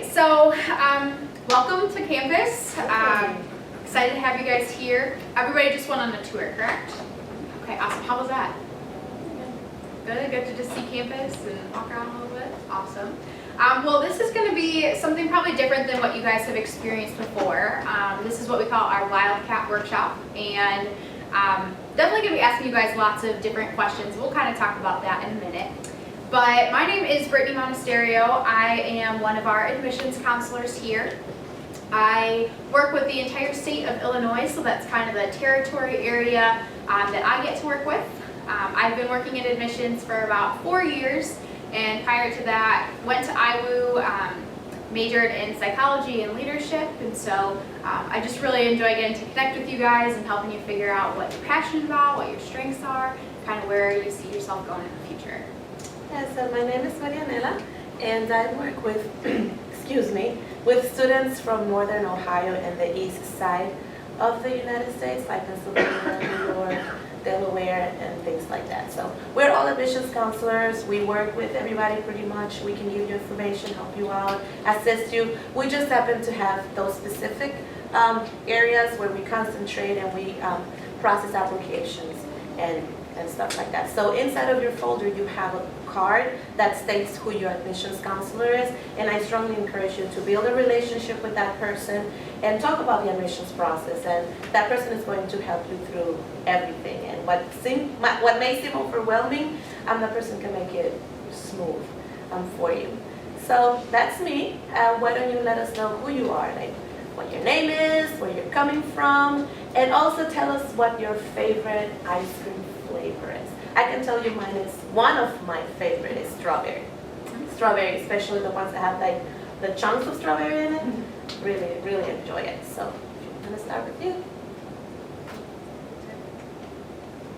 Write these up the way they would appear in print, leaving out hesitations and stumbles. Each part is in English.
right, so welcome to campus. Excited to have you guys here. Everybody just went on the tour, correct? Okay, awesome. How was that? Good, good to just see campus and walk around a little bit. Awesome. Well, this is going to be something probably different than what you guys have experienced before. This is what we call our Wildcat Workshop, and definitely going to be asking you guys lots of different questions. We'll kind of talk about that in a minute. But my name is Brittany Monasterio. I am one of our admissions counselors here. I work with the entire state of Illinois, so that's kind of the territory area that I get to work with. I've been working in admissions for about 4 years, and prior to that, went to IWU, majored in psychology and leadership, and so I just really enjoy getting to connect with you guys and helping you figure out what you're passionate about, what your strengths are, kind of where you see yourself going in the future. Yeah, so my name is Marianela, and I work with, excuse me, with students from Northern Ohio and the east side of the United States, like Pennsylvania, New York, Delaware, and things like that. So we're all admissions counselors. We work with everybody pretty much. We can give you information, help you out, assist you. We just happen to have those specific areas where we concentrate and we process applications and stuff like that. So inside of your folder, you have a card that states who your admissions counselor is, and I strongly encourage you to build a relationship with that person and talk about the admissions process, and that person is going to help you through everything. And what may seem overwhelming, that person can make it smooth for you. So that's me. Why don't you let us know who you are, like what your name is, where you're coming from, and also tell us what your favorite ice cream flavor is. I can tell you mine is, one of my favorite is strawberry. Strawberry, especially the ones that have like the chunks of strawberry in it. Really, really enjoy it. So I'm gonna start with you.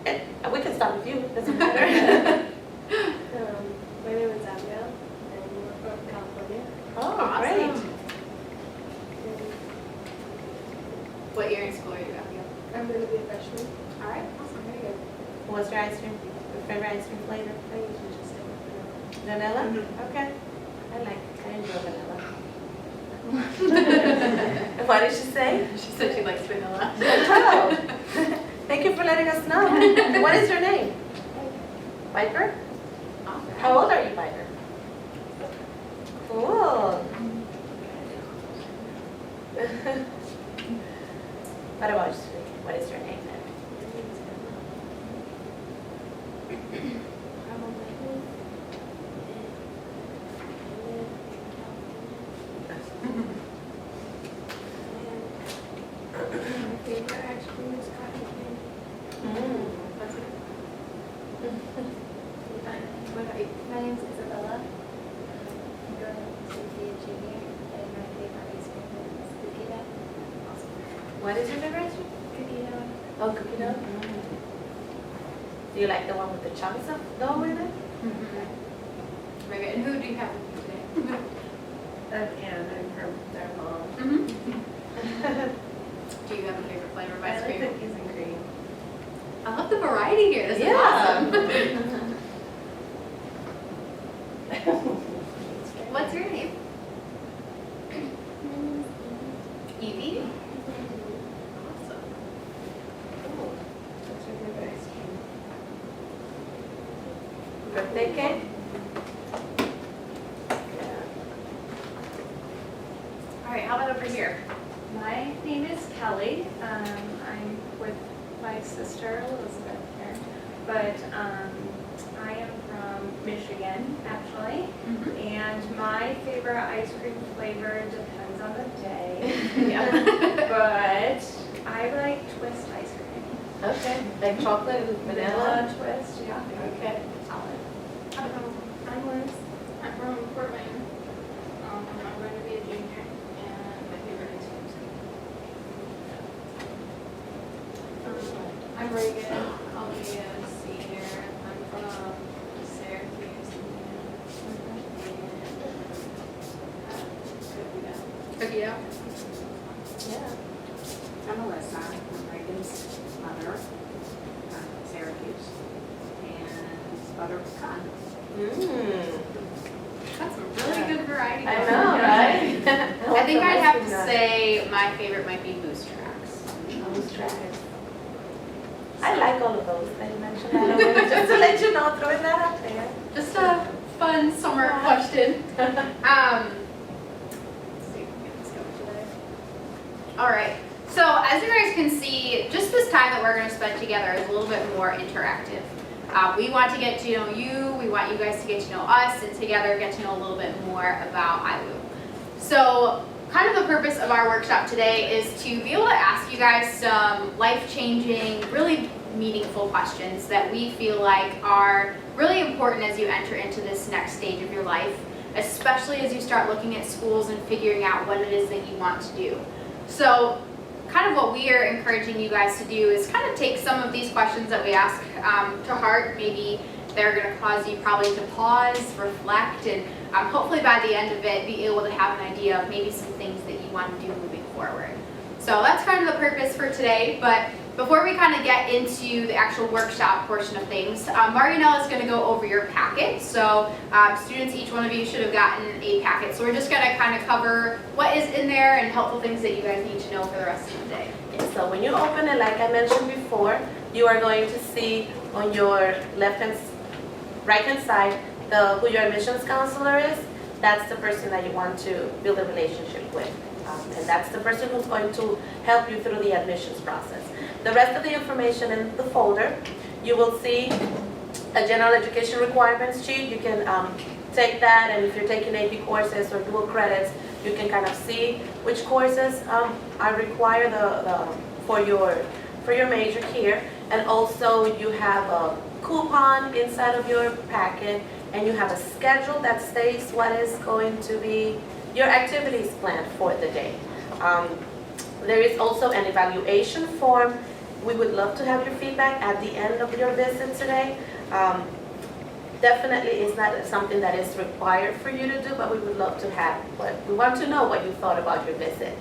And we can start with you, doesn't matter. My name is Abigail, and we're from California. Oh, Awesome. great. What year in school are you at? I'm going to be a freshman. All right, awesome, very good. What's your ice cream? Your favorite ice cream flavor? I usually just say Vanilla? Mhm. Okay. I enjoy vanilla. What did she say? She said she likes vanilla. Oh. Thank you for letting us know. What is your name? Viper? Awesome. How old are you, Viper? Cool. What about you? What is your name then? I'm on my own. My favorite ice cream is cotton candy. That's it. What about you? My name's Isabella. I'm going to be a junior, and my favorite ice cream is cookie dough. What is your favorite ice cream? Cookie dough. Oh, cookie dough? Do you like the one with the chunks of dough in it? Very good. And who do you have with you today? And I'm from their mom. Do you have a favorite flavor of I ice like cream? cookies and cream. I love the variety here. This is Yeah. awesome. What's your name? Evie. Awesome. Cool. What's your favorite ice cream? Birthday cake? All right, how about over here? My name is Kelly. I'm with my sister Elizabeth here, but I am from Michigan actually, and my favorite ice cream flavor depends on the day. But I like twist ice cream. Okay. Like chocolate and vanilla? Twist, yeah. Okay. I'm Liz. I'm from Portland. I'm going to be a junior, and my favorite ice cream. I'm Reagan. I'll be a senior. I'm from Syracuse. Cookie dough. Yeah. I'm Alyssa. I'm Reagan's mother, Syracuse, and butter pecan. Mmm. That's a really good variety. I know, right? my favorite might be Boost Tracks. Those tracks. I like all of those that you mentioned. That already, just to let you know, throwing that out there. Just a fun summer Yeah. question. Let's see if we can get this going today. All right. So as you guys can see, just this time that we're going to spend together is a little bit more interactive. We want to get to know you. We want you guys to get to know us, and together get to know a little bit more about IWU. So kind of the purpose of our workshop today is to be able to ask you guys some life-changing, really meaningful questions that we feel like are really important as you enter into this next stage of your life, especially as you start looking at schools and figuring out what it is that you want to do. So kind of what we are encouraging you guys to do is kind of take some of these questions that we ask to heart. Maybe they're going to cause you probably to pause, reflect, and hopefully by the end of it be able to have an idea of maybe some things that you want to do moving forward. So that's kind of the purpose for today, but before we kind of get into the actual workshop portion of things, Marianella is going to go over your packet. So students, each one of you should have gotten a packet. So we're just going to kind of cover what is in there and helpful things that you guys need to know for the rest of the day. Yeah, so when you open it, like I mentioned before, you are going to see on your right-hand side who your admissions counselor is. That's the person that you want to build a relationship with. And that's the person who's going to help you through the admissions process. The rest of the information in the folder, you will see a general education requirements sheet. You can take that, and if you're taking AP courses or dual credits, you can kind of see which courses are required for your major here. And also you have a coupon inside of your packet, and you have a schedule that states what is going to be your activities planned for the day. There is also an evaluation form. We would love to have your feedback at the end of your visit today. Definitely it's not something that is required for you to do, but we would love to have. But we want to know what you thought about your visit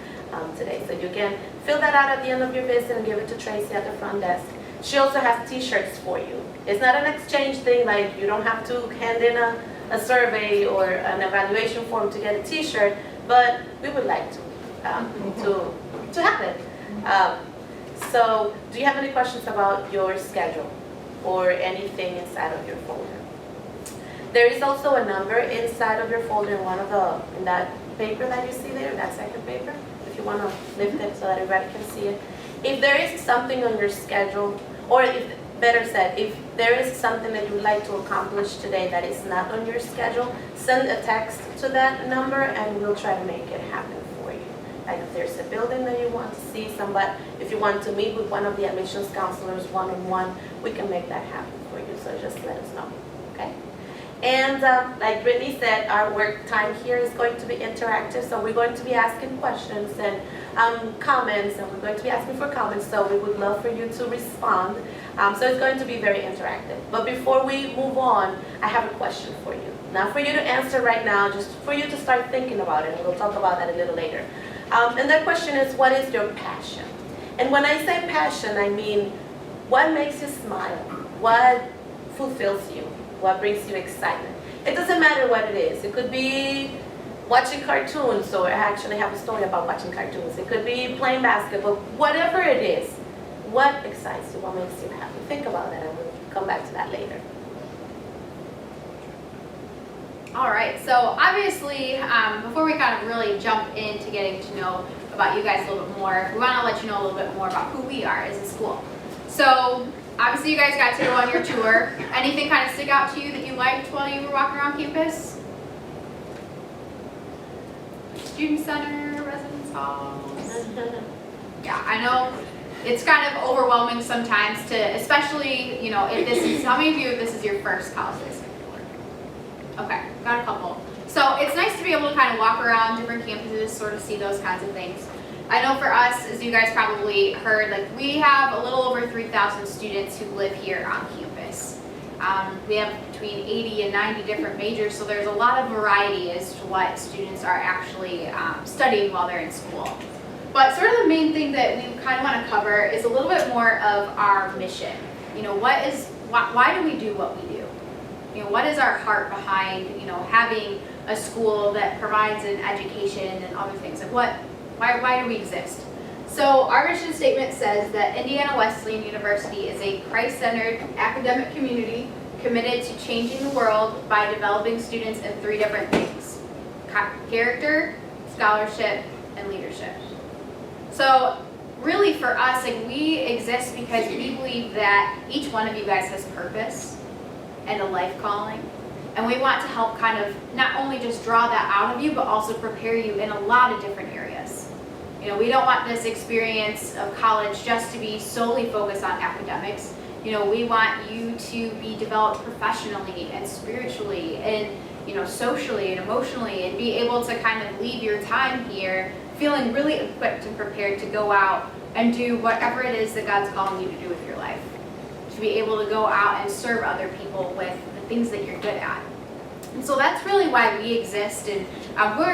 today. So you can fill that out at the end of your visit and give it to Tracy at the front desk. She also has t-shirts for you. It's not an exchange thing, like you don't have to hand in a survey or an evaluation form to get a t-shirt, but we would like to have it. So do you have any questions about your schedule or anything inside of your folder? There is also a number inside of your folder in that paper that you see there, that second paper, if you want to lift it so that everybody can see it. If there is something on your schedule, or if better said, if there is something that you would like to accomplish today that is not on your schedule, send a text to that number and we'll try to make it happen for you. Like if there's a building that you want to see, if you want to meet with one of the admissions counselors one-on-one, we can make that happen for you, so just let us know, okay? And like Brittany said, our work time here is going to be interactive, so we're going to be asking questions and comments, and we're going to be asking for comments, so we would love for you to respond. So it's going to be very interactive. But before we move on, I have a question for you. Not for you to answer right now, just for you to start thinking about it, and we'll talk about that a little later. And that question is, what is your passion? And when I say passion, I mean, what makes you smile? What fulfills you? What brings you excitement? It doesn't matter what it is. It could be watching cartoons, or I actually have a story about watching cartoons. It could be playing basketball. Whatever it is, what excites you? What makes you happy? Think about that, and we'll come back to that later. All right, so obviously, before we kind of really jump into getting to know about you guys a little bit more, we want to let you know a little bit more about who we are as a school. So obviously you guys got to go on your tour. Anything kind of stick out to you that you liked while you were walking around campus? Student center, residence halls. Yeah, I know it's kind of overwhelming sometimes to, especially, you know, if this is, how many of you, if this is your first college visit? Okay, got a couple. So it's nice to be able to kind of walk around different campuses, sort of see those kinds of things. I know for us, as you guys probably heard, like we have a little over 3,000 students who live here on campus. We have between 80 and 90 different majors, so there's a lot of variety as to what students are actually studying while they're in school. But sort of the main thing that we kind of want to cover is a little bit more of our mission. You know, why do we do what we do? You know, what is our heart behind, you know, having a school that provides an education and other things? Like Why do we exist? So our mission statement says that Indiana Wesleyan University is a Christ-centered academic community committed to changing the world by developing students in 3 different things: character, scholarship, and leadership. So really for us, like, we exist because we believe that each one of you guys has purpose and a life calling. And we want to help kind of not only just draw that out of you, but also prepare you in a lot of different areas. You know, we don't want this experience of college just to be solely focused on academics. You know, we want you to be developed professionally and spiritually and, you know, socially and emotionally, and be able to kind of leave your time here feeling really equipped and prepared to go out and do whatever it is that God's calling you to do with your life. To be able to go out and serve other people with the things that you're good at. And so that's really why we exist, and we're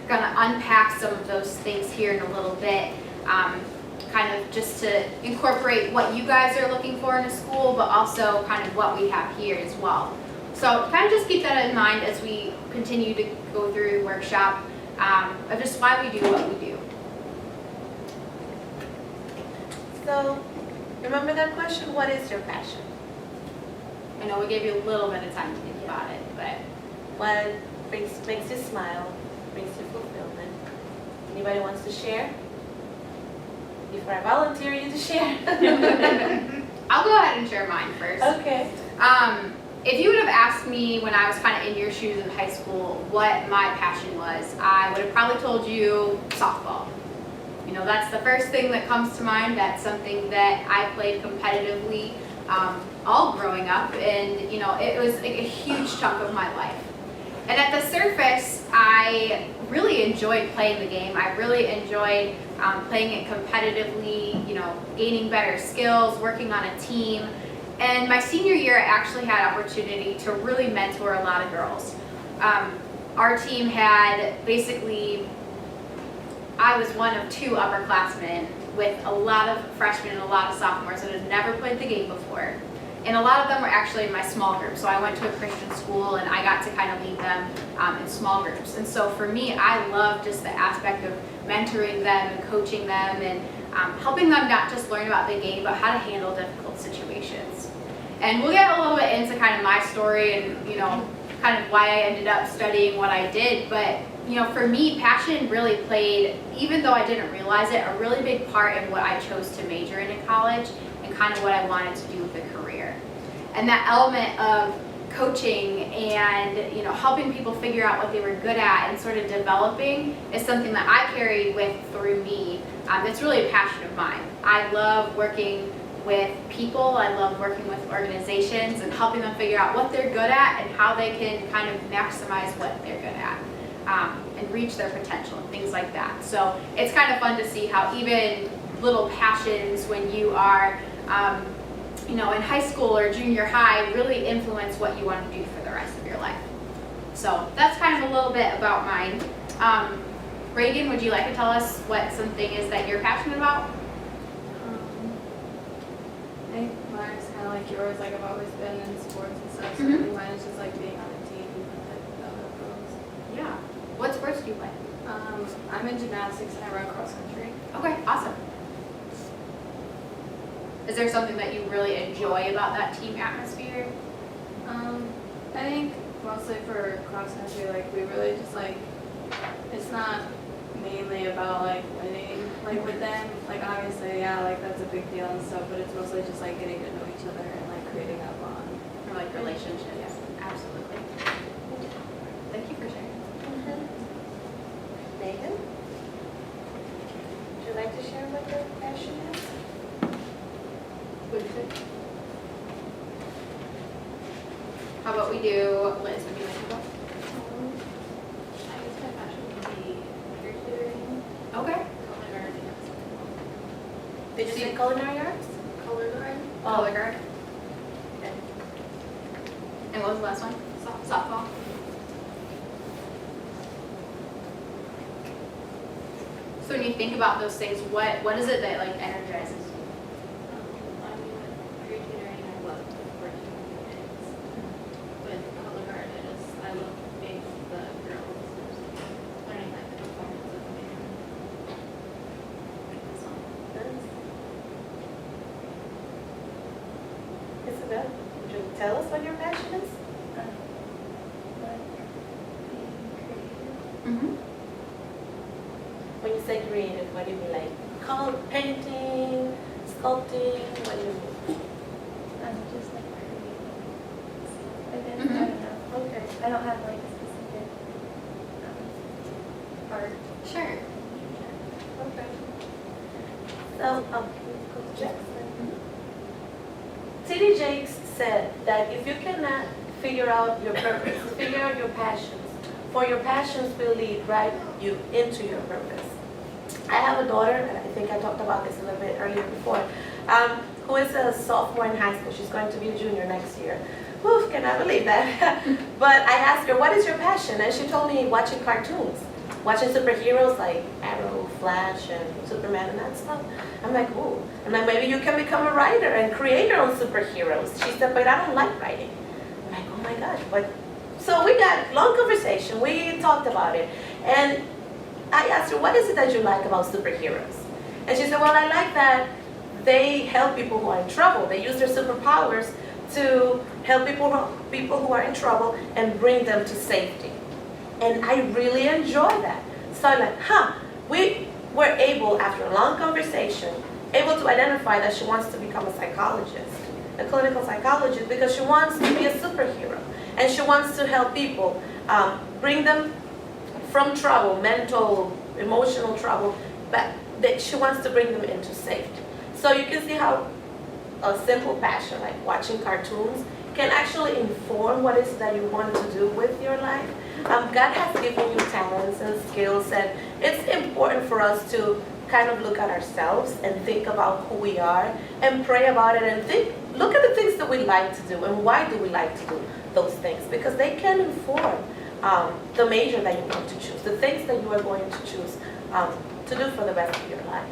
gonna unpack some of those things here in a little bit, kind of just to incorporate what you guys are looking for in a school, but also kind of what we have here as well. So kind of just keep that in mind as we continue to go through the workshop, of just why we do what we do. So, remember that question, what is your passion? I know we gave you a little bit of time to think about it, but What makes you smile, brings you fulfillment? Anybody wants to share? Before I volunteer you to share. I'll go ahead and share mine first. Okay. If you would have asked me when I was kind of in your shoes in high school what my passion was, I would have probably told you softball. You know, that's the first thing that comes to mind. That's something that I played competitively all growing up, and you know, it was like a huge chunk of my life. And at the surface, I really enjoyed playing the game. I really enjoyed playing it competitively, you know, gaining better skills, working on a team. And my senior year, I actually had opportunity to really mentor a lot of girls. Our team had basically, I was one of 2 upperclassmen with a lot of freshmen and a lot of sophomores that had never played the game before. And a lot of them were actually in my small group. So I went to a Christian school and I got to kind of lead them in small groups. And so for me, I love just the aspect of mentoring them and coaching them and helping them not just learn about the game, but how to handle difficult situations. And we'll get a little bit into kind of my story and, you know, kind of why I ended up studying what I did. But, you know, for me, passion really played, even though I didn't realize it, a really big part in what I chose to major in college and kind of what I wanted to do with a career. And that element of coaching and, you know, helping people figure out what they were good at and sort of developing is something that I carried through me. It's really a passion of mine. I love working with people. I love working with organizations and helping them figure out what they're good at and how they can kind of maximize what they're good at and reach their potential and things like that. So it's kind of fun to see how even little passions when you are you know, in high school or junior high really influence what you want to do for the rest of your life. So that's kind of a little bit about mine. Reagan, would you like to tell us what something is that you're passionate about? I think mine's kind of like yours. Like I've always been in sports and stuff. So Mhm. really mine is just like being on a team with other girls. Yeah. What sports do you play? I'm in gymnastics and I run cross country. Okay, awesome. Is there something that you really enjoy about that team atmosphere? I think mostly for cross country, like we really just like, it's not mainly about like winning, like with them, like obviously, yeah, like that's a big deal and stuff, but it's mostly just like getting to know each other and like creating that bond. Or like relationships? Absolutely. Thank you for sharing. Megan? Would you like to share what your passion is? How about we do, Liz, would you like to go? I guess my passion would be career tutoring, Okay. color guard, and Did you say culinary arts? color guard. Color guard. Okay. And what was the last one? Softball. So when you think about those things, what is it that like energizes you? I mean, with career tutoring, I love working with kids. With color guard, I love being with the girls, learning like the performance of the band. tell us what your passion is? Like being creative. Mm-hmm. When you say creative, what do you mean? Like painting, sculpting? What do you mean? Just like creative. I guess, Mhm. I don't know. Okay. I don't have like a specific art. Sure. Okay. So, Coach Jackson. T.D. Jakes said that if you cannot figure out your purpose, figure out your passions, for your passions will lead right you into your purpose. I have a daughter, and I think I talked about this a little bit earlier before, who is a sophomore in high school. She's going to be a junior next year. Whew, cannot believe that. But I asked her, what is your passion? And she told me watching cartoons, watching superheroes like Arrow, Flash, and Superman and that stuff. I'm like, ooh. I'm like, maybe you can become a writer and create your own superheroes. She said, but I don't like writing. I'm like, oh my gosh. But so we got long conversation. We talked about it. And I asked her, what is it that you like about superheroes? And she said, well, I like that they help people who are in trouble. They use their superpowers to help people who are in trouble and bring them to safety. And I really enjoy that. So I'm like, we were able, after a long conversation, able to identify that she wants to become a psychologist, a clinical psychologist, because she wants to be a superhero. And she wants to help people, bring them from trouble, mental, emotional trouble, but that she wants to bring them into safety. So you can see how a simple passion like watching cartoons can actually inform what it is that you want to do with your life. God has given you talents and skills, and it's important for us to kind of look at ourselves and think about who we are and pray about it and look at the things that we like to do and why do we like to do those things, because they can inform the major that you want to choose, the things that you are going to choose to do for the rest of your life.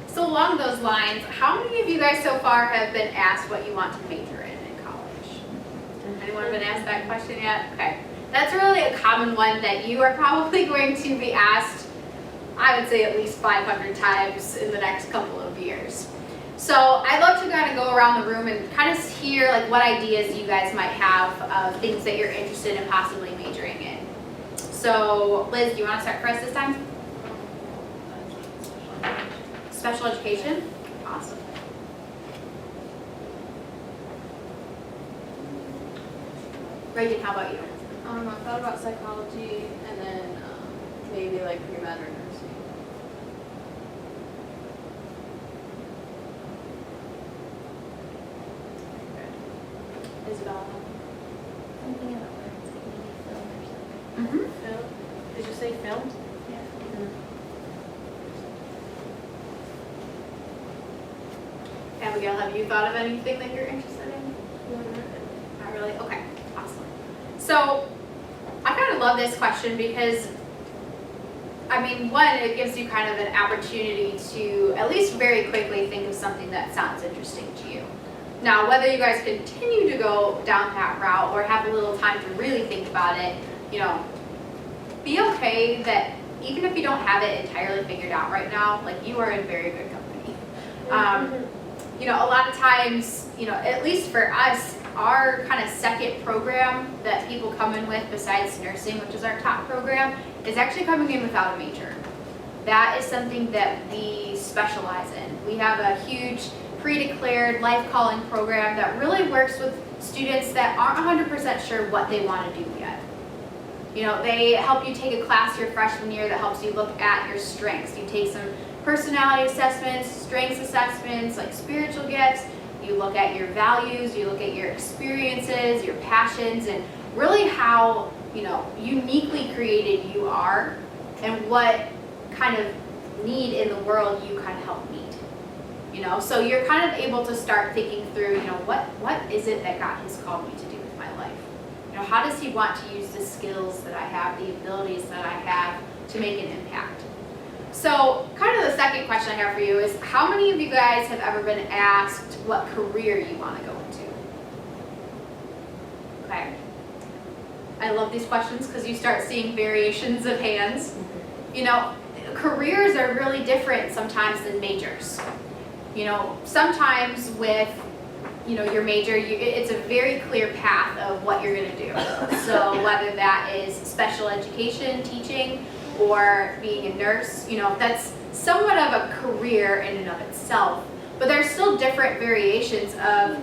So along those lines, how many of you guys so far have been asked what you want to major in college? Anyone been asked that question yet? Okay. That's really a common one that you are probably going to be asked, I would say at least 500 times in the next couple of years. So I'd love to kind of go around the room and kind of hear like what ideas you guys might have of things that you're interested in possibly majoring in. So Liz, do you want to start for us this time? Special education? Awesome. Reagan, how about you? I thought about psychology and then maybe like pre-med or nursing. Isabella? Something about arts, like maybe film or something. Mm-hmm. Film? Did you say films? Yeah. Abigail, have you thought of anything that you're interested in? Not really? Okay, awesome. So I kind of love this question because, I mean, one, it gives you kind of an opportunity to at least very quickly think of something that sounds interesting to you. Now, whether you guys continue to go down that route or have a little time to really think about it, you know, be okay that even if you don't have it entirely figured out right now, like you are in very good company. You know, a lot of times, you know, at least for us, our kind of second program that people come in with besides nursing, which is our top program, is actually coming in without a major. That is something that we specialize in. We have a huge pre-declared life calling program that really works with students that aren't 100% sure what they want to do yet. You know, they help you take a class your freshman year that helps you look at your strengths. You take some personality assessments, strengths assessments, like spiritual gifts. You look at your values, you look at your experiences, your passions, and really how, you know, uniquely created you are and what kind of need in the world you kind of help meet. You know, so you're kind of able to start thinking through, you know, what is it that God has called me to do with my life? You know, how does he want to use the skills that I have, the abilities that I have to make an impact? So kind of the second question I have for you is, how many of you guys have ever been asked what career you want to go into? Okay. I love these questions because you start seeing variations of hands. You know, careers are really different sometimes than majors. You know, sometimes with, you know, your major, it's a very clear path of what you're gonna do. So whether that is special education, teaching, or being a nurse, you know, that's somewhat of a career in and of itself. But there's still different variations of,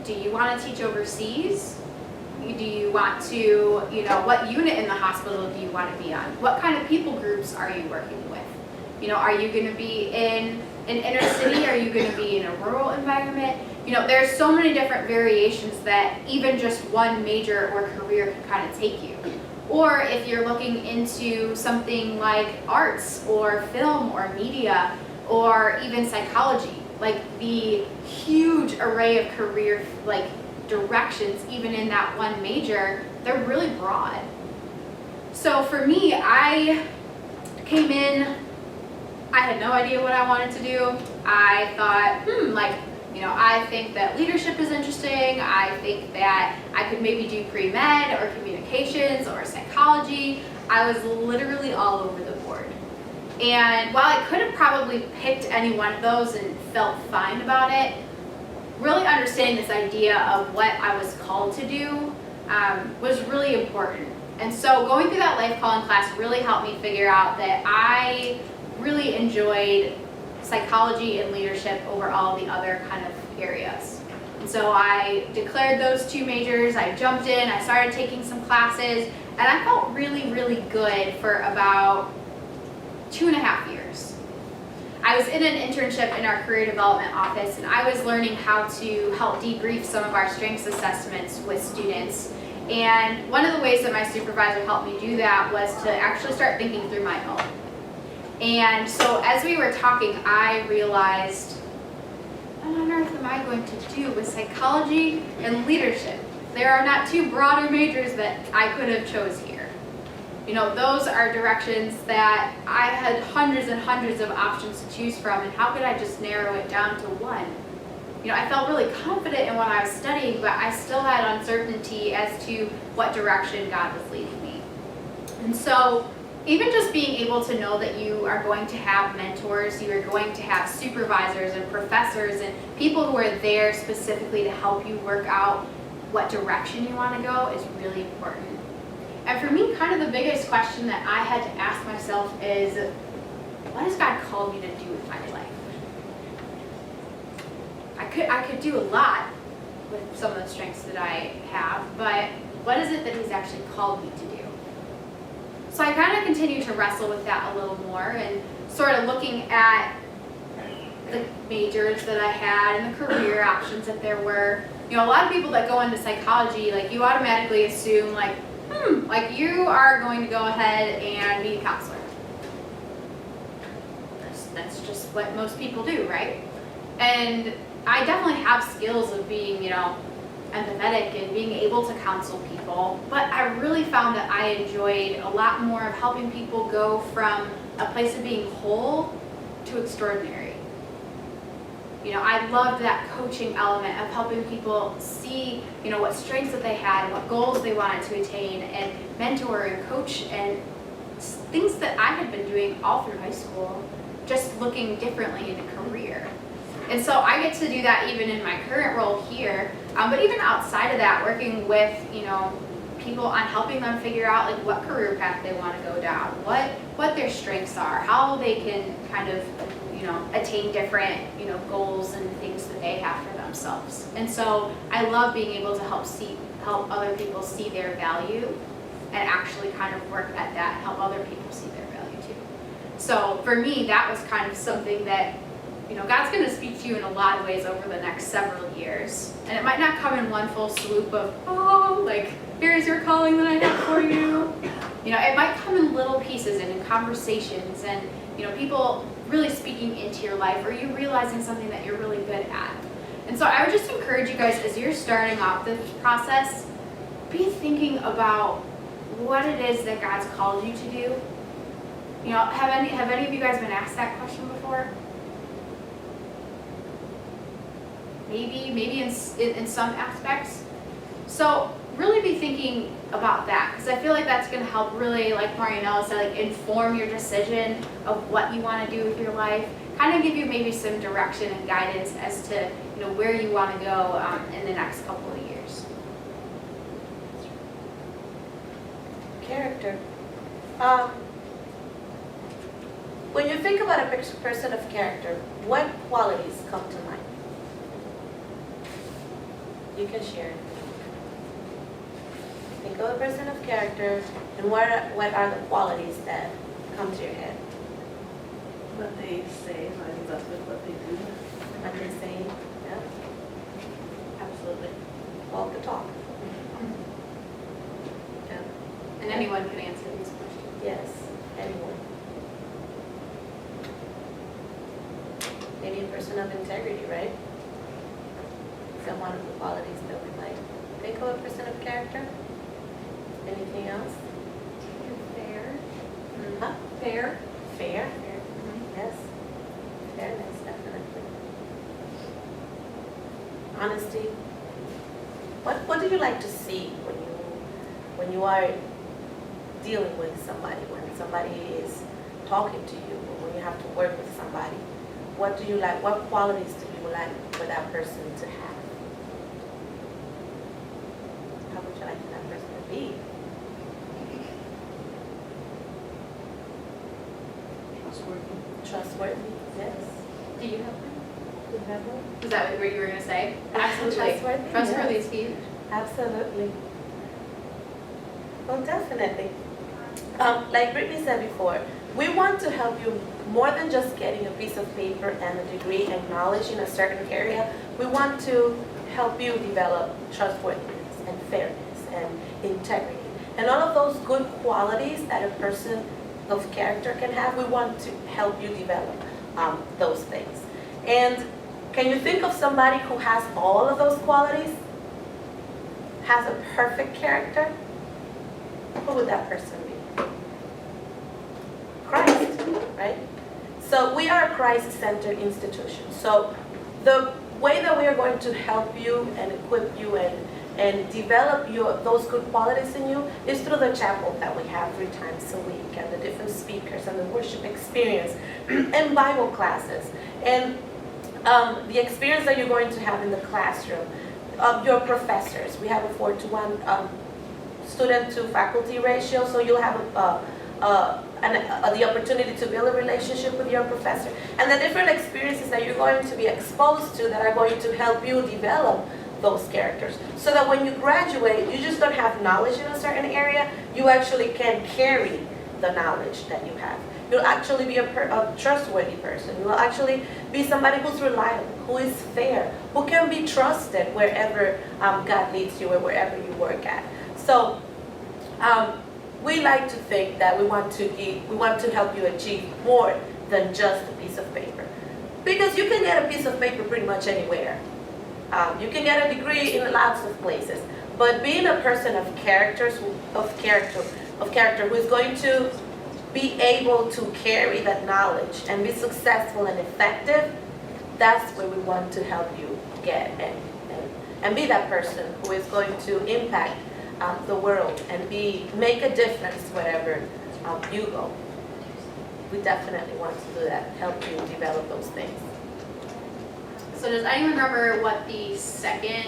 do you want to teach overseas? Do you want to, you know, what unit in the hospital do you want to be on? What kind of people groups are you working with? You know, are you going to be in an inner city? Are you going to be in a rural environment? You know, there's so many different variations that even just one major or career can kind of take you. Or if you're looking into something like arts or film or media or even psychology, like the huge array of career like directions even in that one major, they're really broad. So for me, I came in, I had no idea what I wanted to do. I thought, like, you know, I think that leadership is interesting. I think that I could maybe do pre-med or communications or psychology. I was literally all over the board. And while I could have probably picked any one of those and felt fine about it, really understanding this idea of what I was called to do was really important. And so going through that life calling class really helped me figure out that I really enjoyed psychology and leadership over all the other kind of areas. And so I declared those two majors, I jumped in, I started taking some classes, and I felt really, really good for about 2.5 years. I was in an internship in our career development office, and I was learning how to help debrief some of our strengths assessments with students. And one of the ways that my supervisor helped me do that was to actually start thinking through my own. And so as we were talking, I realized, what on earth am I going to do with psychology and leadership? There are not two broader majors that I could have chose here. You know, those are directions that I had hundreds and hundreds of options to choose from, and how could I just narrow it down to one? You know, I felt really confident in what I was studying, but I still had uncertainty as to what direction God was leading me. And so, even just being able to know that you are going to have mentors, you are going to have supervisors and professors and people who are there specifically to help you work out what direction you want to go is really important. And for me, kind of the biggest question that I had to ask myself is, what has God called me to do with my life? I could do a lot with some of the strengths that I have, but what is it that He's actually called me to do? So I kind of continue to wrestle with that a little more and sort of looking at the majors that I had and the career options that there were. You know, a lot of people that go into psychology, like you automatically assume like you are going to go ahead and be a counselor. That's just what most people do, right? And I definitely have skills of being, you know, empathetic and being able to counsel people, but I really found that I enjoyed a lot more of helping people go from a place of being whole to extraordinary. You know, I loved that coaching element of helping people see, you know, what strengths that they had and what goals they wanted to attain, and mentor and coach, and things that I had been doing all through high school, just looking differently in a career. And so I get to do that even in my current role here, but even outside of that, working with, you know, people on helping them figure out like what career path they want to go down, what their strengths are, how they can kind of, you know, attain different, you know, goals and things that they have for themselves. And so I love being able to help other people see their value and actually kind of work at that and help other people see their value too. So for me, that was kind of something that, you know, God's going to speak to you in a lot of ways over the next several years. And it might not come in one full swoop of, oh, like, here's your calling that I have for you. You know, it might come in little pieces and in conversations and, you know, people really speaking into your life, or you realizing something that you're really good at. And so I would just encourage you guys, as you're starting off this process, be thinking about what it is that God's called you to do. You know, have any of you guys been asked that question before? Maybe in some aspects. So really be thinking about that, because I feel like that's going to help really, like Marianella said, like inform your decision of what you want to do with your life, kind of give you maybe some direction and guidance as to where you want to go in the next couple of years. Character. When you think about a person of character, what qualities come to mind? You can share. Think of a person of character, and what are the qualities that come to your head? What they say lines up with what they do. What they say? Yeah, absolutely. Walk the talk. Yeah. And anyone can answer these questions. Yes, anyone. Maybe a person of integrity, right? Some one of the qualities that we might think of a person of character. Anything else? Fair. Huh? Fair. Fair? Yes. Fairness, definitely. Honesty. What do you like to see when you are dealing with somebody, when somebody is talking to you, or when you have to work with somebody? What do you like? What qualities do you like for that person to have? How would you like for that person to be? Trustworthy. Trustworthy, yes. Do you have one? You have one? Is that what you were going to say? Absolutely. Trustworthy, Trustworthy yes. is huge. Absolutely. Well, definitely. Like Brittany said before, we want to help you more than just getting a piece of paper and a degree and knowledge in a certain area. We want to help you develop trustworthiness and fairness and integrity. And all of those good qualities that a person of character can have, we want to help you develop those things. And can you think of somebody who has all of those qualities? Has a perfect character? Who would that person be? Christ, right? So we are a Christ-centered institution. So the way that we are going to help you and equip you and develop those good qualities in you is through the chapel that we have 3 times a week, and the different speakers and the worship experience and Bible classes. And the experience that you're going to have in the classroom, your professors. We have a 4-to-1 student to faculty ratio, so you'll have the opportunity to build a relationship with your professor, and the different experiences that you're going to be exposed to that are going to help you develop those characters, so that when you graduate, you just don't have knowledge in a certain area, you actually can carry the knowledge that you have. You'll actually be a trustworthy person. You'll actually be somebody who's reliable, who is fair, who can be trusted wherever God leads you or wherever you work at. So we like to think that we want to help you achieve more than just a piece of paper, because you can get a piece of paper pretty much anywhere. You can get a degree in lots of places, but being a person of character who is going to be able to carry that knowledge and be successful and effective, that's where we want to help you get and be that person who is going to impact the world and make a difference wherever you go. We definitely want to do that, help you develop those things. So does anyone remember what the second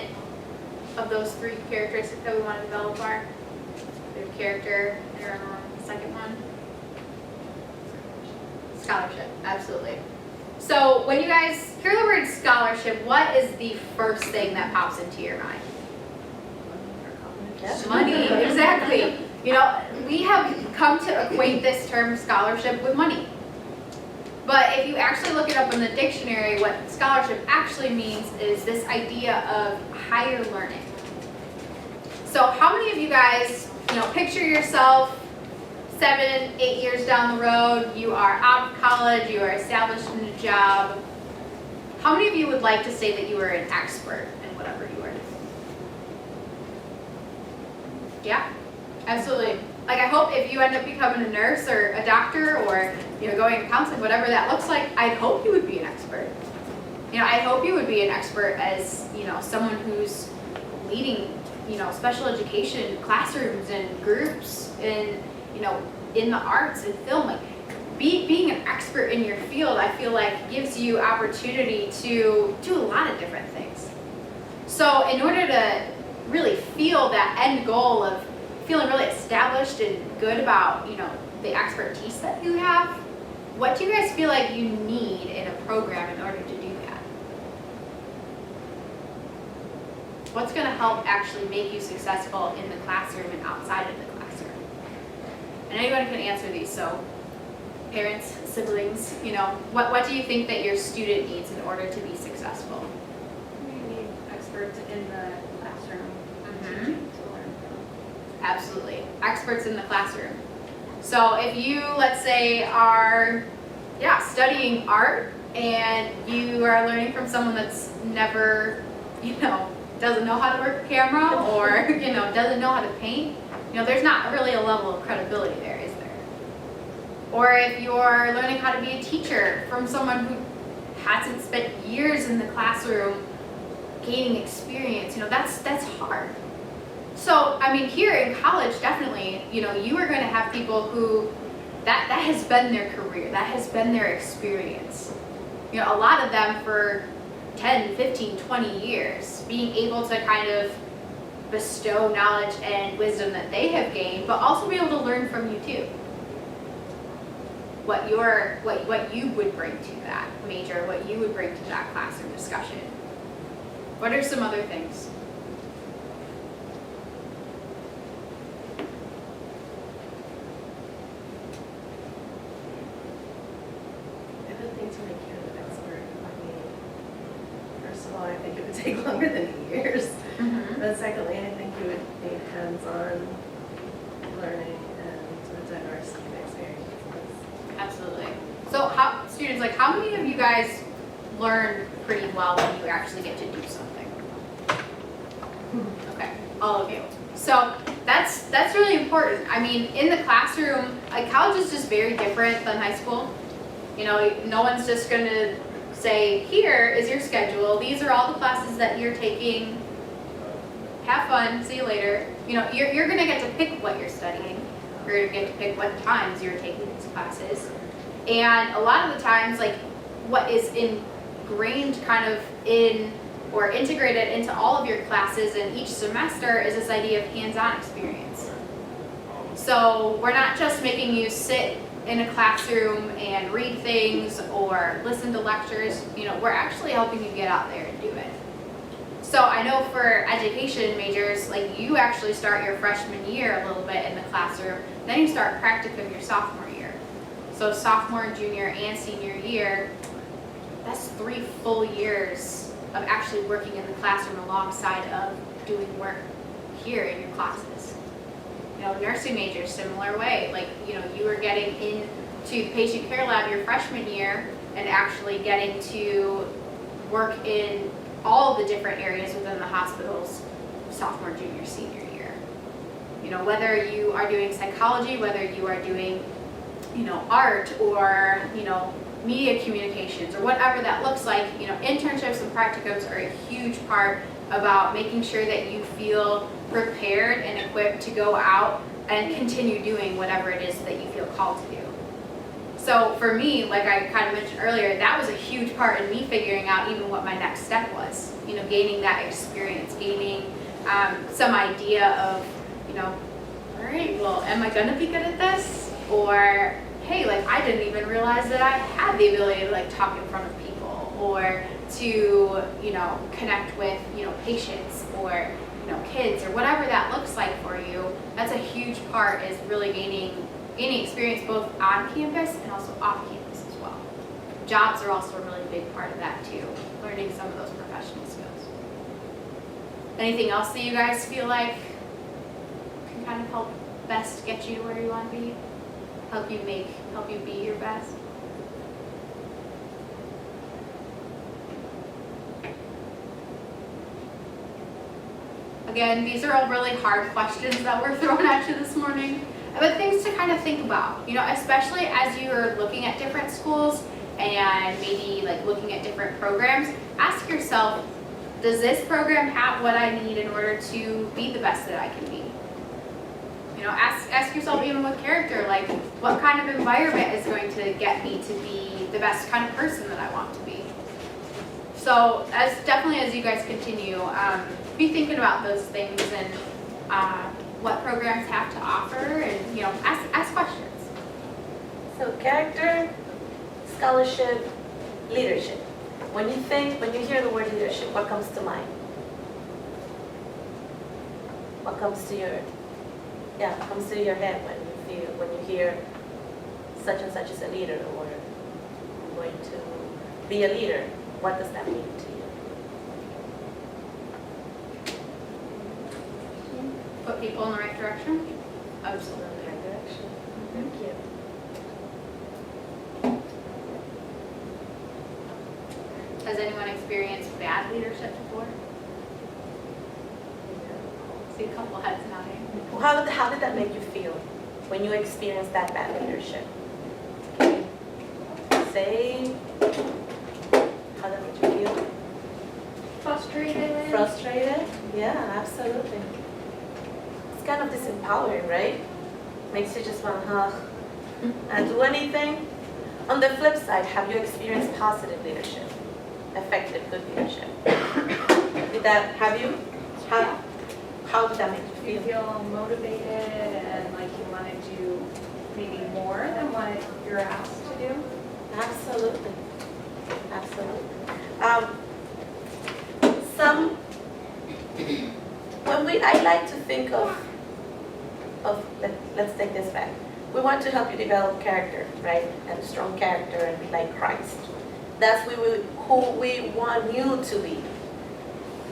of those 3 characteristics that we want to develop are? Your character, and remember the second one? Scholarship, absolutely. So when you guys hear the word scholarship, what is the first thing that pops into your mind? Yes. Money, exactly. We have come to equate this term scholarship with money. But if you actually look it up in the dictionary, what scholarship actually means is this idea of higher learning. So how many of you guys, picture yourself 7, 8 years down the road, you are out of college, you are established in a job. How many of you would like to say that you are an expert in whatever you are doing? Yeah, absolutely. Like, I hope if you end up becoming a nurse or a doctor or going to counseling, whatever that looks like, I hope you would be an expert. I hope you would be an expert as someone who's leading special education classrooms and groups in, in the arts and film. Like, being an expert in your field, I feel like gives you opportunity to do a lot of different things. So in order to really feel that end goal of feeling really established and good about, the expertise that you have, what do you guys feel like you need in a program in order to do that? What's going to help actually make you successful in the classroom and outside of the classroom? And anyone can answer these, so parents, siblings, what do you think that your student needs in order to be successful? We need experts in the classroom Mhm. teaching to learn from. Absolutely. Experts in the classroom. So if you, let's say, are studying art and you are learning from someone that's never, doesn't know how to work a camera or, doesn't know how to paint, there's not really a level of credibility there, is there? Or if you're learning how to be a teacher from someone who hasn't spent years in the classroom gaining experience, that's hard. So, here in college, definitely, you are going to have people who, that has been their career, that has been their experience. A lot of them for 10, 15, 20 years, being able to kind of bestow knowledge and wisdom that they have gained, but also be able to learn from you too. What you would bring to that major, what you would bring to that classroom discussion. What are some other things? I would think to make you an expert, first of all, I think it would take longer than years. Mm-hmm. But secondly, I think you would need hands-on learning and a diversity of experiences. Absolutely. So students, how many of you guys learn pretty well when you actually get to do something? Okay, all of you. So that's really important. In the classroom, college is just very different than high school. No one's just gonna say, here is your schedule. These are all the classes that you're taking. Have fun, see you later. You're gonna get to pick what you're studying. You're gonna get to pick what times you're taking these classes. And a lot of the times, what is ingrained kind of in or integrated into all of your classes in each semester is this idea of hands-on experience. So we're not just making you sit in a classroom and read things or listen to lectures, we're actually helping you get out there and do it. So I know for education majors, you actually start your freshman year a little bit in the classroom, then you start practicum your sophomore year. So sophomore, junior, and senior year, that's 3 full years of actually working in the classroom alongside of doing work here in your classes. Nursing majors, similar way. You were getting into patient care lab your freshman year and actually getting to work in all the different areas within the hospitals sophomore, junior, senior year. Whether you are doing psychology, whether you are doing, art or, media communications or whatever that looks like, internships and practicums are a huge part about making sure that you feel prepared and equipped to go out and continue doing whatever it is that you feel called to do. So for me, like I kind of mentioned earlier, that was a huge part in me figuring out even what my next step was, gaining that experience, gaining some idea of, all right, well, am I gonna be good at this? Or, hey, I didn't even realize that I had the ability to talk in front of people or to, connect with, patients or, kids or whatever that looks like for you. That's a huge part, is really gaining experience both on campus and also off campus as well. Jobs are also a really big part of that too, learning some of those professional skills. Anything else that you guys feel like can kind of help best get you to where you want to be? Help you be your best? Again, these are all really hard questions that were thrown at you this morning, but things to kind of think about, especially as you're looking at different schools and maybe looking at different programs. Ask yourself, does this program have what I need in order to be the best that I can be? You know, ask yourself even with character, like what kind of environment is going to get me to be the best kind of person that I want to be? So definitely as you guys continue, be thinking about those things and what programs have to offer, and you know, ask questions. So character, scholarship, leadership. When you hear the word leadership, what comes to mind? What comes to your head when you hear such and such is a leader, or I'm going to be a leader? What does that mean to you? Put people in the right direction. Absolutely. Right direction. Thank you. Has anyone experienced bad leadership before? See a couple heads nodding. How did that make you feel when you experienced that bad leadership? Can you say how that made you feel? Frustrated. Frustrated? Yeah, absolutely. It's kind of disempowering, right? Makes you just want to and do anything. On the flip side, have you experienced positive leadership? Effective, good leadership? Have you? How did that make Do you you feel? feel motivated and like you want to do maybe more than what you're asked to do? Absolutely. Absolutely. I like to think of let's take this back. We want to help you develop character, right? And strong character and be like Christ. That's who we want you to be.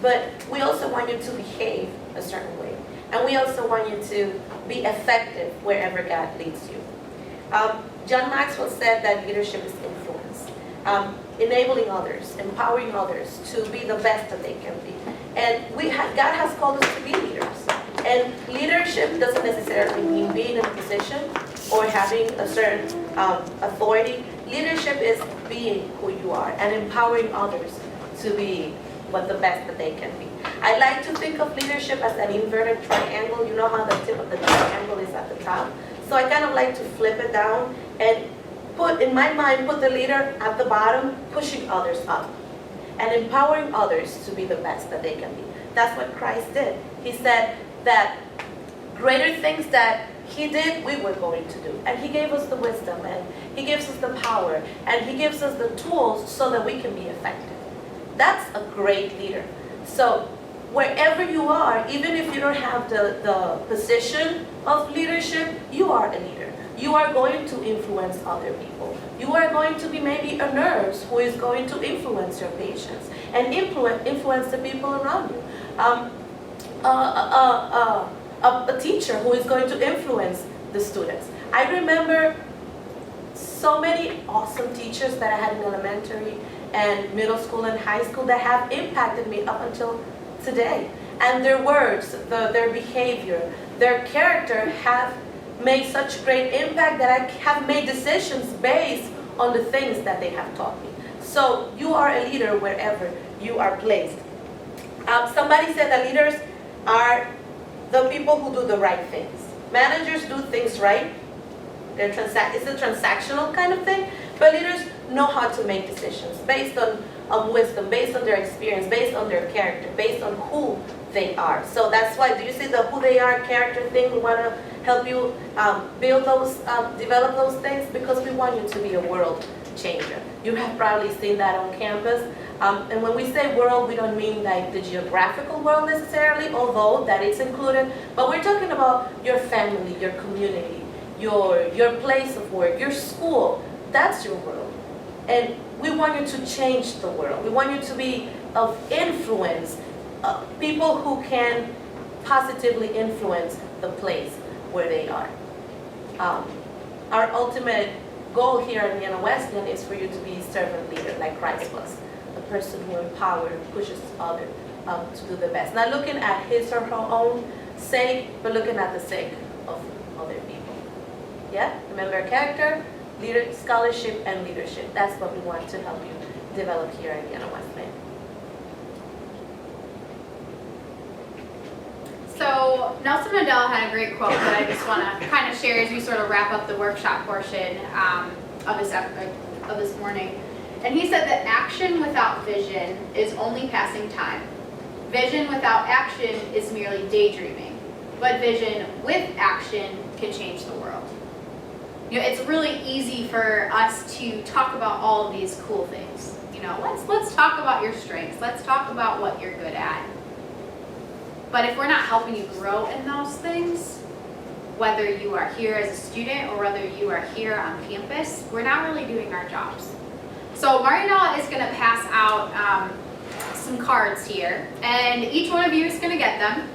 But we also want you to behave a certain way. And we also want you to be effective wherever God leads you. John Maxwell said that leadership is influence. Enabling others, empowering others to be the best that they can be. And God has called us to be leaders. And leadership doesn't necessarily mean being in a position or having a certain authority. Leadership is being who you are and empowering others to be the best that they can be. I like to think of leadership as an inverted triangle. You know how the tip of the triangle is at the top? So I kind of like to flip it down and put the leader at the bottom, pushing others up and empowering others to be the best that they can be. That's what Christ did. He said that greater things that he did, we were going to do. And he gave us the wisdom, and he gives us the power, and he gives us the tools so that we can be effective. That's a great leader. So wherever you are, even if you don't have the position of leadership, you are a leader. You are going to influence other people. You are going to be maybe a nurse who is going to influence your patients and influence the people around you. A teacher who is going to influence the students. I remember so many awesome teachers that I had in elementary and middle school and high school that have impacted me up until today. And their words, their behavior, their character have made such great impact that I have made decisions based on the things that they have taught me. So you are a leader wherever you are placed. Somebody said that leaders are the people who do the right things. Managers do things right. It's a transactional kind of thing, but leaders know how to make decisions based on wisdom, based on their experience, based on their character, based on who they are. So that's why, do you see the who they are character thing? We want to help you build those, develop those things, because we want you to be a world changer. You have probably seen that on campus. And when we say world, we don't mean like the geographical world necessarily, although that is included, but we're talking about your family, your community, your place of work, your school. That's your world. And we want you to change the world. We want you to be of influence, people who can positively influence the place where they are. Our ultimate goal here at Indiana Wesleyan is for you to be a servant leader like Christ was, a person who empowers, pushes others to do the best. Not looking at his or her own sake, but looking at the sake of other people. Yeah? Remember, character, scholarship, and leadership. That's what we want to help you develop here at Indiana Wesleyan. So Nelson Mandela had a great quote that I just want to kind of share as we sort of wrap up the workshop portion of this morning. And he said that action without vision is only passing time. Vision without action is merely daydreaming. But vision with action can change the world. You know, it's really easy for us to talk about all of these cool things. You know, let's talk about your strengths. Let's talk about what you're good at. But if we're not helping you grow in those things, whether you are here as a student or whether you are here on campus, we're not really doing our jobs. So Marianella is going to pass out some cards here, and each one of you is going to get them.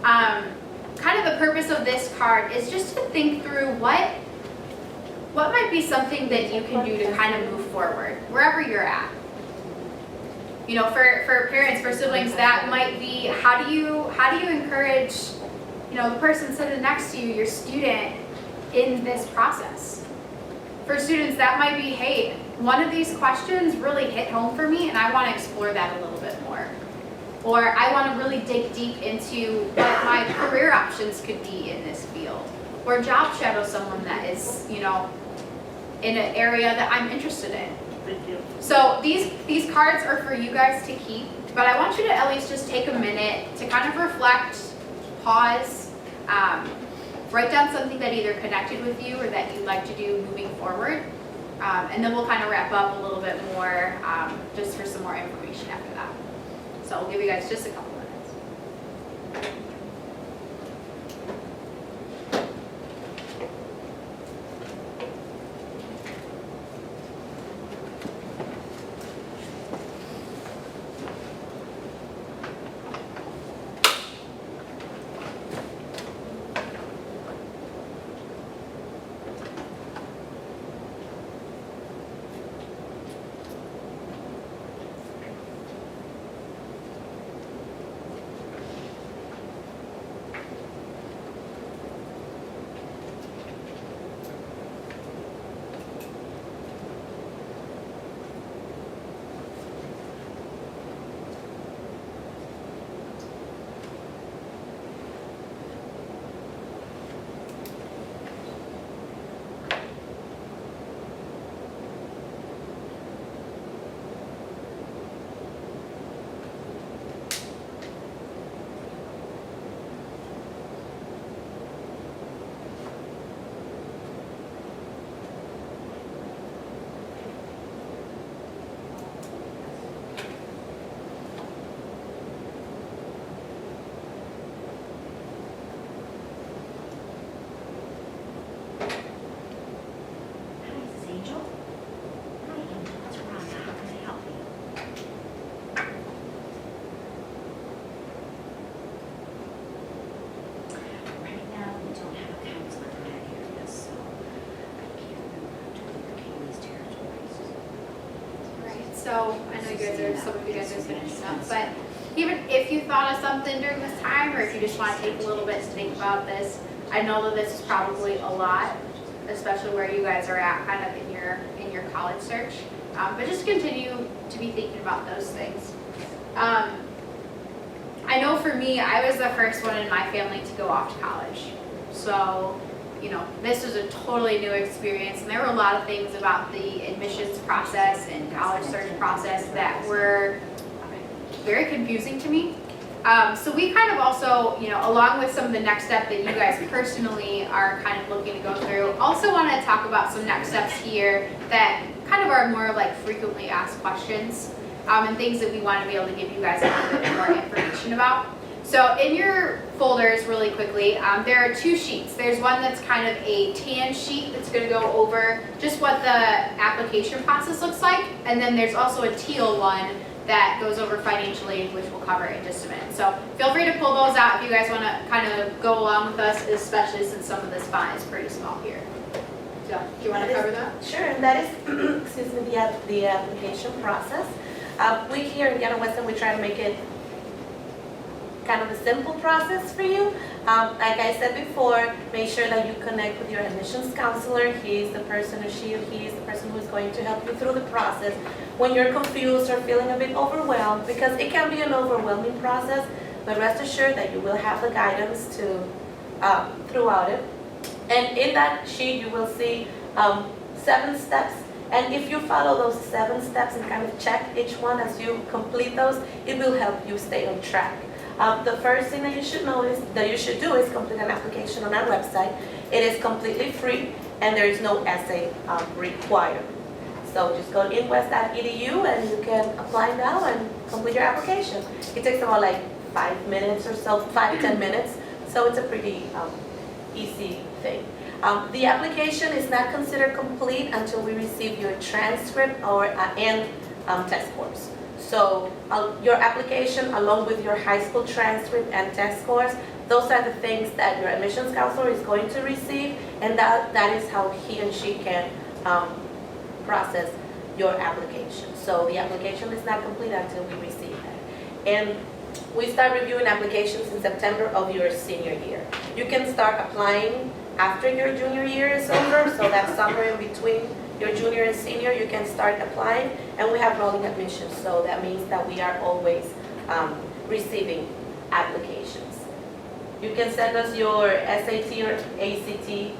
Kind of the purpose of this card is just to think through what might be something that you can do to kind of move forward, wherever you're at. You know, for parents, for siblings, that might be how do you encourage, you know, the person sitting next to you, your student, in this process. For students, that might be, hey, one of these questions really hit home for me and I want to explore that a little bit more. Or I want to really dig deep into what my career options could be in this field. Or job shadow someone that is, you know, in an area that I'm interested in. So these cards are for you guys to keep, but I want you to at least just take a minute to kind of reflect, pause, write down something that either connected with you or that you'd like to do moving forward. And then we'll kind of wrap up a little bit more just for some more information after that. So I'll give you guys just a couple minutes. So I know you guys are, some of you guys are finishing up, but even if you thought of something during this time, or if you just want to take a little bit to think about this, I know that this is probably a lot, especially where you guys are at kind of in your college search. But just continue to be thinking about those things. I know for me, I was the first one in my family to go off to college. So, you know, this was a totally new experience, and there were a lot of things about the admissions process and college search process that were very confusing to me. So we kind of also, you know, along with some of the next steps that you guys personally are kind of looking to go through, also want to talk about some next steps here that kind of are more like frequently asked questions and things that we want to be able to give you guys a little bit more information about. So in your folders, really quickly, there are two sheets. There's one that's kind of a tan sheet that's going to go over just what the application process looks like, and then there's also a teal one that goes over financial aid, which we'll cover in just a minute. So feel free to pull those out if you guys want to kind of go along with us, especially since some of this font is pretty small here. So do you want to cover that? Sure, and that is, excuse me, the application process. We here in Gannett Weston, we try to make it kind of a simple process for you. Like I said before, make sure that you connect with your admissions counselor. He's the person, or she or he is the person who is going to help you through the process when you're confused or feeling a bit overwhelmed, because it can be an overwhelming process. but rest assured that you will have the guidance to throughout it. And in that sheet, you will see 7 steps. And if you follow those 7 steps and kind of check each one as you complete those, it will help you stay on track. The first thing that you should do is complete an application on our website. It is completely free, and there is no essay required. So just go to inwest.edu and you can apply now and complete your application. It takes about like 5 minutes or so, 5-10 minutes. So it's a pretty easy thing. The application is not considered complete until we receive your transcript and test scores. So your application along with your high school transcript and test scores, those are the things that your admissions counselor is going to receive, and that is how he and she can process your application. So the application is not complete until we receive that. And we start reviewing applications in September of your senior year. You can start applying after your junior year is over, so that summer in between your junior and senior, you can start applying, and we have rolling admissions, so that means that we are always receiving applications. You can send us your SAT or ACT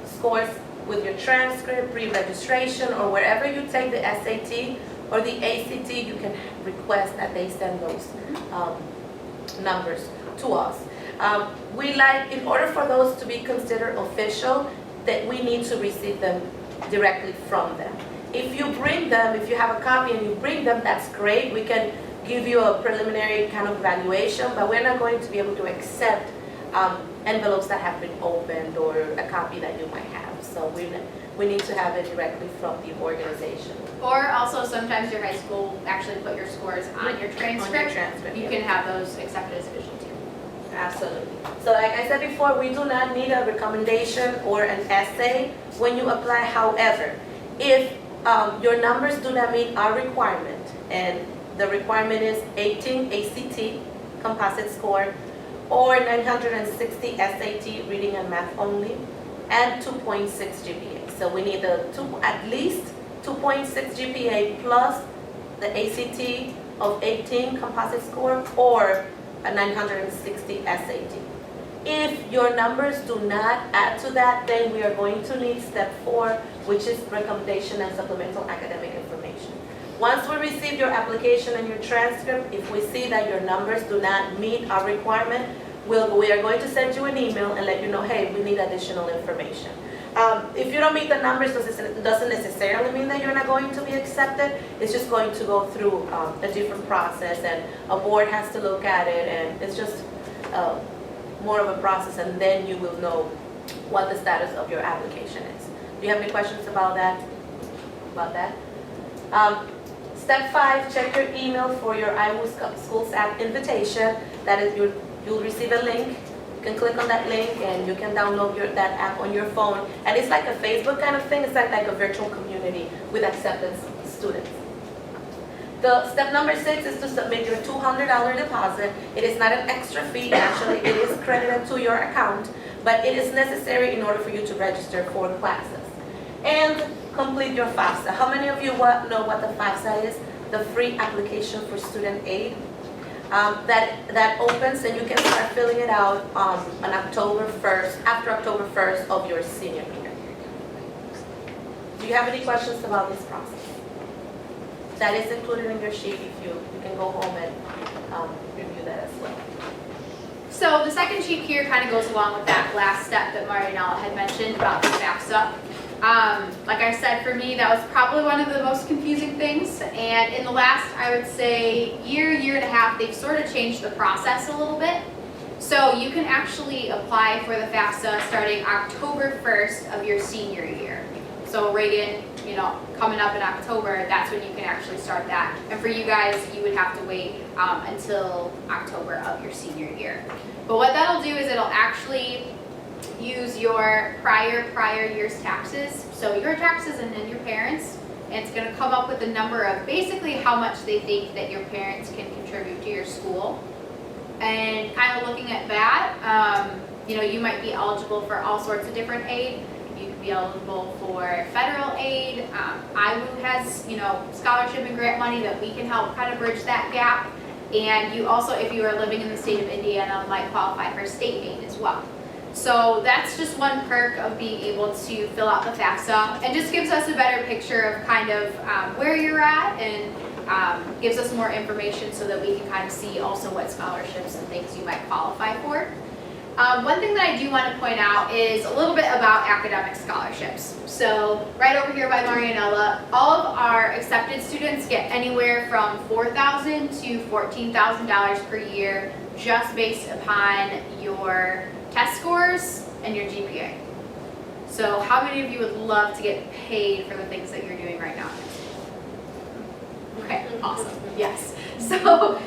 scores with your transcript, pre-registration, or wherever you take the SAT or the ACT, you can request that they send those numbers to us. In order for those to be considered official, that we need to receive them directly from them. If you have a copy and you bring them, that's great. We can give you a preliminary kind of evaluation, but we're not going to be able to accept envelopes that have been opened or a copy that you might have. So we need to have it directly from the organization. Or also sometimes your high school actually put your scores on your transcript. You can have those accepted as official too. Absolutely. So like I said before, we do not need a recommendation or an essay when you apply. However, if your numbers do not meet our requirement, and the requirement is 18 ACT composite score or 960 SAT reading and math only, and 2.6 GPA. So we need at least 2.6 GPA plus the ACT of 18 composite score or a 960 SAT. If your numbers do not add to that, then we are going to need step 4, which is recommendation and supplemental academic information. Once we receive your application and your transcript, if we see that your numbers do not meet our requirement, we are going to send you an email and let you know, hey, we need additional information. If you don't meet the numbers, it doesn't necessarily mean that you're not going to be accepted. It's just going to go through a different process, and a board has to look at it, and it's just more of a process, and then you will know what the status of your application is. Do you have any questions about that? Step 5, check your email for your Iowa Schools app invitation. That is, you'll receive a link. You can click on that link and you can download that app on your phone. And it's like a Facebook kind of thing. It's like a virtual community with accepted students. The step number 6 is to submit your $200 deposit. It is not an extra fee. Actually, it is credited to your account, but it is necessary in order for you to register for classes. And complete your FAFSA. How many of you know what the FAFSA is? The free application for student aid. That opens, and you can start filling it out on October 1st, after October 1st of your senior year. Do you have any questions about this process? That is included in your sheet. If you can go home and review that as well. So the second sheet here kind of goes along with that last step that Marianella had mentioned about the FAFSA. Like I said, for me, that was probably one of the most confusing things. And in the last, I would say, year and a half, they've sort of changed the process a little bit. So you can actually apply for the FAFSA starting October 1st of your senior year. So right in, coming up in October, that's when you can actually start that. And for you guys, you would have to wait until October of your senior year. But what that'll do is it'll actually use your prior year's taxes, so your taxes and then your parents, and it's going to come up with a number of basically how much they think that your parents can contribute to your school. And kind of looking at that, you might be eligible for all sorts of different aid. You could be eligible for federal aid. IWU has, scholarship and grant money that we can help kind of bridge that gap. And you also, if you are living in the state of Indiana, might qualify for state aid as well. So that's just one perk of being able to fill out the FAFSA, and just gives us a better picture of kind of where you're at, and gives us more information so that we can kind of see also what scholarships and things you might qualify for. One thing that I do want to point out is a little bit about academic scholarships. So right over here by Marianella, all of our accepted students get anywhere from $4,000 to $14,000 per year, just based upon your test scores and your GPA. So how many of you would love to get paid for the things that you're doing right now? Okay, awesome, yes. So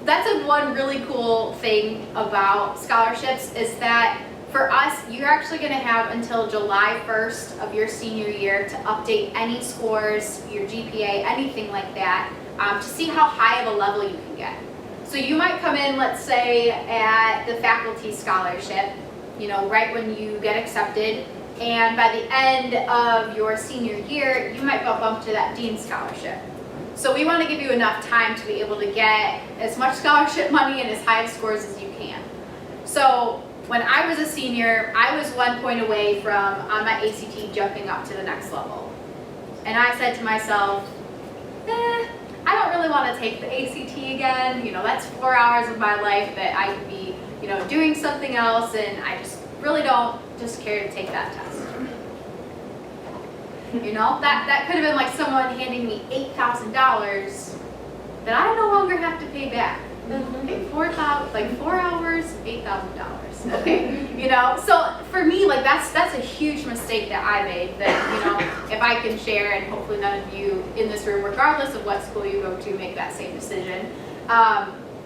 that's one really cool thing about scholarships, is that for us, you're actually going to have until July 1st of your senior year to update any scores, your GPA, anything like that, to see how high of a level you can get. So you might come in, let's say, at the faculty scholarship, you know, right when you get accepted, and by the end of your senior year, you might bump up to that dean scholarship. So we want to give you enough time to be able to get as much scholarship money and as high of scores as you can. So when I was a senior, I was 1 point away from, on my ACT, jumping up to the next level. And I said to myself, I don't really want to take the ACT again. You know, that's 4 hours of my life that I could be, you know, doing something else, and I just really don't just care to take that test. You know, that could have been like someone handing me $8,000 that I no longer have to pay back. Okay, 4 hours, $8,000. Okay, you know, so for me, like that's a huge mistake that I made. That, you know, if I can share, and hopefully none of you in this room, regardless of what school you go to, make that same decision.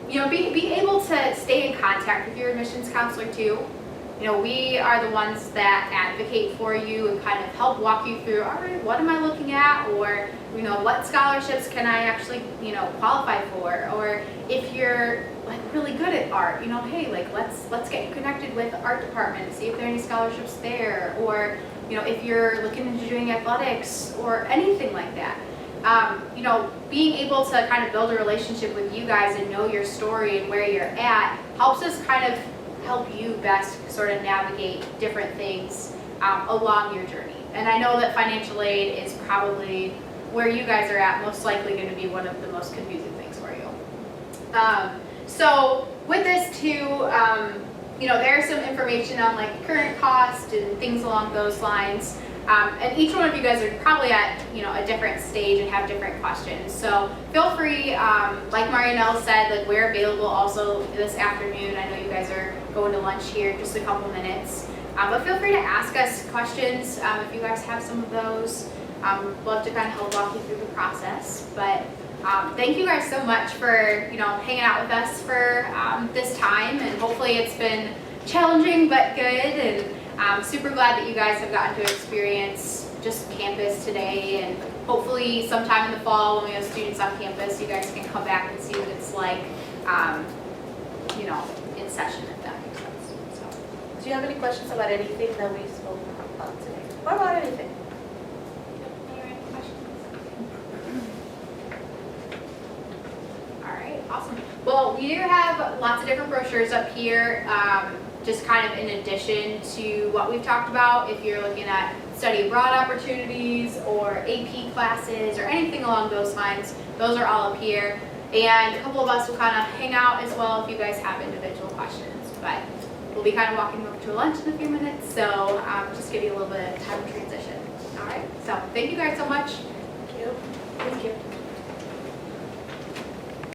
You know, be able to stay in contact with your admissions counselor too. You know, we are the ones that advocate for you and kind of help walk you through, all right, what am I looking at? Or, you know, what scholarships can I actually, you know, qualify for? Or if you're like really good at art, you know, hey, like let's get you connected with the art department, see if there are any scholarships there. Or, you know, if you're looking into doing athletics or anything like that. You know, being able to kind of build a relationship with you guys and know your story and where you're at helps us kind of help you best sort of navigate different things along your journey. And I know that financial aid is probably where you guys are at, most likely going to be one of the most confusing things for you. So with this too, you know, there's some information on like current cost and things along those lines. And each one of you guys are probably at, you know, a different stage and have different questions. So feel free, like Marianelle said, like we're available also this afternoon. I know you guys are going to lunch here in just a couple minutes. But feel free to ask us questions if you guys have some of those. Love to kind of help walk you through the process. But thank you guys so much for, you know, hanging out with us for this time. And hopefully it's been challenging but good. And I'm super glad that you guys have gotten to experience just campus today, and hopefully sometime in the fall when we have students on campus, you guys can come back and see what it's like, you know, in session, if that makes sense. So. Do you have any questions about anything that we spoke about today? Or about anything? Any questions? All right, awesome. Well, we do have lots of different brochures up here. Just kind of in addition to what we've talked about, if you're looking at study abroad opportunities or AP classes or anything along those lines, those are all up here. And a couple of us will kind of hang out as well if you guys have individual questions. But we'll be kind of walking over to lunch in a few minutes, so just give you a little bit of time to transition. All right, so thank you guys so much. Thank you. Thank you.